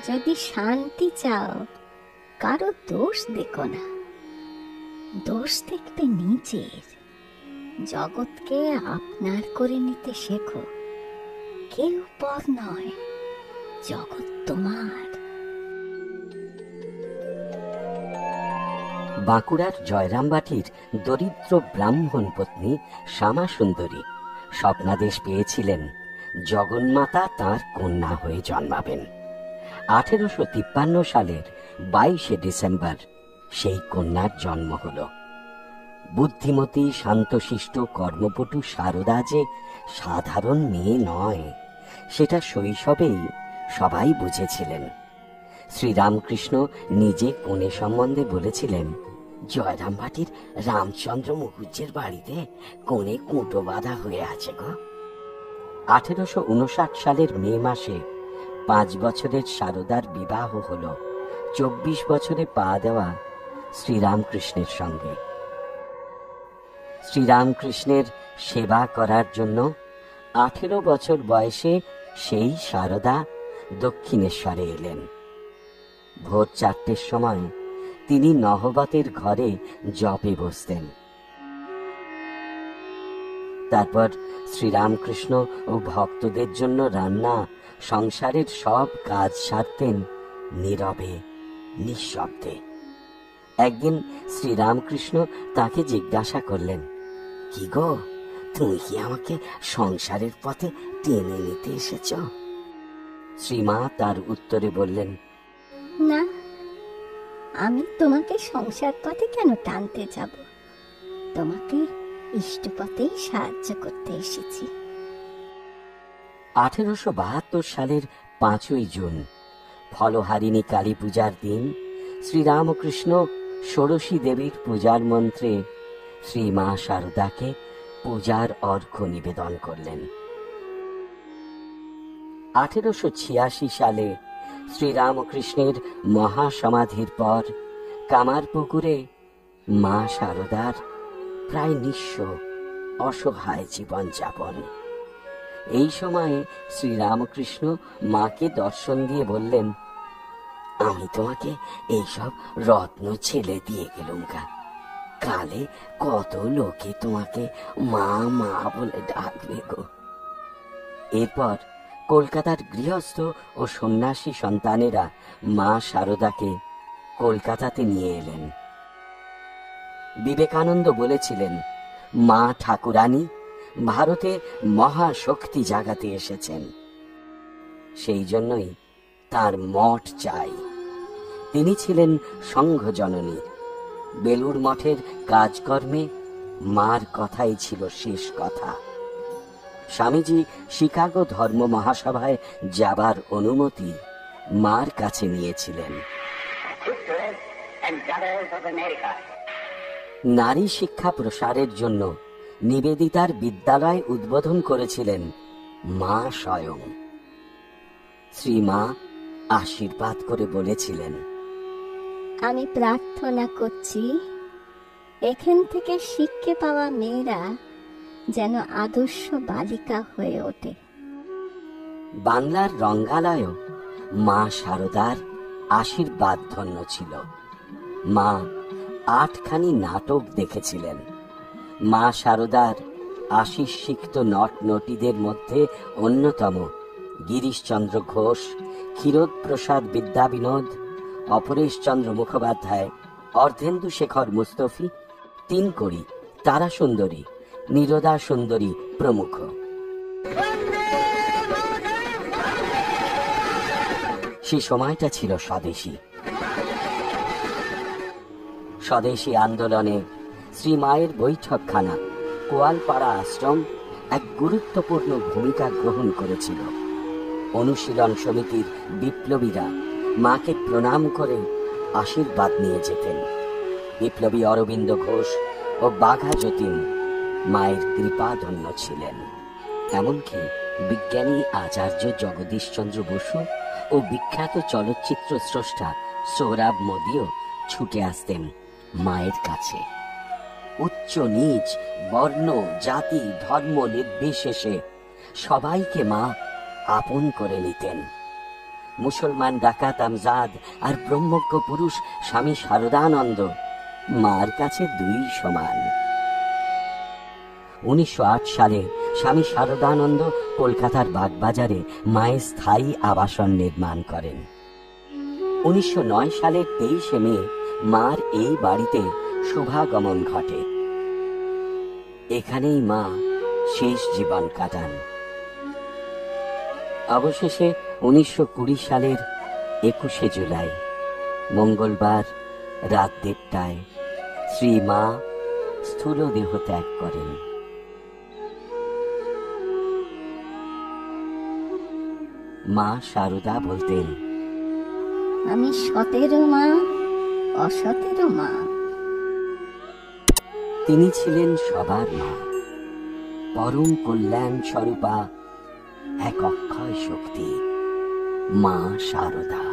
যদি শান্তি চাও, কারো দোষ দেখো না, দোষ দেখবে নিজের। জগৎকে আপনার করে নিতে শেখো। কেউ পর নয়, জগৎ তোমার। বাঁকুড়ার জয়রামবাটির দরিদ্র ব্রাহ্মণ পত্নী শ্যামা সুন্দরী স্বপ্নাদেশ পেয়েছিলেন জগন্মাতা তাঁর কন্যা হয়ে জন্মাবেন। 1853 সালের 22শে ডিসেম্বর সেই কন্যার জন্ম হল। বুদ্ধিমতী, শান্তশিষ্ট, কর্মপটু সারদা যে সাধারণ মেয়ে নয়, সেটা শৈশবেই সবাই বুঝেছিলেন। শ্রীরামকৃষ্ণ নিজে কনে সম্বন্ধে বলেছিলেন, জয়রামবাটির রামচন্দ্র মুখুজ্জের বাড়িতে কনে কুঁটো বাঁধা হয়ে আছে গো। 1859 সালের মে মাসে 5 বছরের সারদার বিবাহ হল 24 বছরে পা দেওয়া শ্রীরামকৃষ্ণের সঙ্গে। শ্রীরামকৃষ্ণের সেবা করার জন্য 18 বছর বয়সে সেই সারদা দক্ষিণেশ্বরে এলেন। ভোর 4টের সময় তিনি নহবতের ঘরে জপে বসতেন। তারপর শ্রীরামকৃষ্ণ ও ভক্তদের জন্য রান্না, সংসারের সব কাজ সারতেন নীরবে, নিঃশব্দে। একদিন শ্রীরামকৃষ্ণ তাকে জিজ্ঞাসা করলেন, কি গো, তুমি কি আমাকে সংসারের পথে টেনে নিতে এসেছ? শ্রীমা তার উত্তরে বললেন, না, আমি তোমাকে সংসার পথে কেন টানতে যাব? তোমাকে ইষ্টপথেই সাহায্য করতে এসেছি। 1872 সালের 5ই জুন, ফলহারিণী কালী পূজার দিন, শ্রীরামকৃষ্ণ ষোড়শী দেবীর পূজার মন্ত্রে শ্রীমা সারদাকে পূজার অর্ঘ্য নিবেদন করলেন। 1886 সালে শ্রীরামকৃষ্ণের মহাসমাধির পর কামারপুকুরে মা সারদার প্রায় নিঃস্ব, অসহায় জীবনযাপন। এই সময়ে শ্রীরামকৃষ্ণ মাকে দর্শন দিয়ে বললেন, আমি তোমাকে এইসব রত্ন ছেলে দিয়ে গেলুম গা, কালে কত লোকে তোমাকে মা মা বলে ডাকবে গো। এরপর কলকাতার গৃহস্থ ও সন্ন্যাসী সন্তানেরা মা সারদাকে কলকাতাতে নিয়ে এলেন। বিবেকানন্দ বলেছিলেন, মা ঠাকুরানী ভারতে মহাশক্তি জাগাতে এসেছেন, সেই জন্যই তার মঠ চাই। তিনি ছিলেন সংঘ জননী। বেলুড় মঠের কাজকর্মে মার কথাই ছিল শেষ কথা। স্বামীজি শিকাগো ধর্ম মহাসভায় যাবার অনুমতি মার কাছে নিয়েছিলেন। নারী শিক্ষা প্রসারের জন্য নিবেদিতার বিদ্যালয় উদ্বোধন করেছিলেন মা স্বয়ং। শ্রীমা আশীর্বাদ করে বলেছিলেন, আমি প্রার্থনা করছি, এখান থেকে শিক্ষা পাওয়া মেয়েরা যেন আদর্শ বালিকা হয়ে ওঠে। বাংলার রঙ্গালয়ও মা সারদার আশীর্বাদ ধন্য ছিল। মা 8খানি নাটক দেখেছিলেন। মা সারদার আশীর্ষিক্ত নট নটীদের মধ্যে অন্যতম গিরিশচন্দ্র ঘোষ, ক্ষীরোদপ্রসাদ বিদ্যাবিনোদ, অপরেশচন্দ্র মুখোপাধ্যায়, অর্ধেন্দু শেখর মুস্তফি, তিনকড়ি, তারা সুন্দরী, নীরদা সুন্দরী প্রমুখ। সে সময়টা ছিল স্বদেশী। স্বদেশী আন্দোলনে শ্রীমায়ের বৈঠকখানা কোয়ালপাড়া আশ্রম এক গুরুত্বপূর্ণ ভূমিকা গ্রহণ করেছিল। অনুশীলন সমিতির বিপ্লবীরা মাকে প্রণাম করে আশীর্বাদ নিয়ে যেতেন। বিপ্লবী অরবিন্দ ঘোষ ও বাঘা যতীন মায়ের কৃপাধন্য ছিলেন। এমনকি বিজ্ঞানী আচার্য জগদীশচন্দ্র বসু ও বিখ্যাত চলচ্চিত্র স্রষ্টা সোহরাব মোদিও ছুটে আসতেন মায়ের কাছে। উচ্চ নীচ, বর্ণ, জাতি, ধর্ম নির্বিশেষে সবাইকে মা আপন করে নিতেন। মুসলমান ডাকাত আমজাদ আর ব্রহ্মজ্ঞ পুরুষ স্বামী শারদানন্দ মার কাছে দুই সমান। 1908 সালে স্বামী শারদানন্দ কলকাতার বাগবাজারে মায়ের স্থায়ী আবাসন নির্মাণ করেন। 1909 সালের 23 মে মার এই বাড়িতে শুভাগমন ঘটে। এখানেই মা শেষ জীবন কাটান। অবশেষে 1920 সালের 21 জুলাই মঙ্গলবার রাত 1:30টায় শ্রী মা স্থূল দেহ ত্যাগ করেন। মা শারদা বলতেন, আমি সতেরো মা, অসতেরো মা। তিনি ছিলেন সবার মা, পরম কল্যাণ স্বরূপা এক অক্ষয় শক্তি, মা শারদা।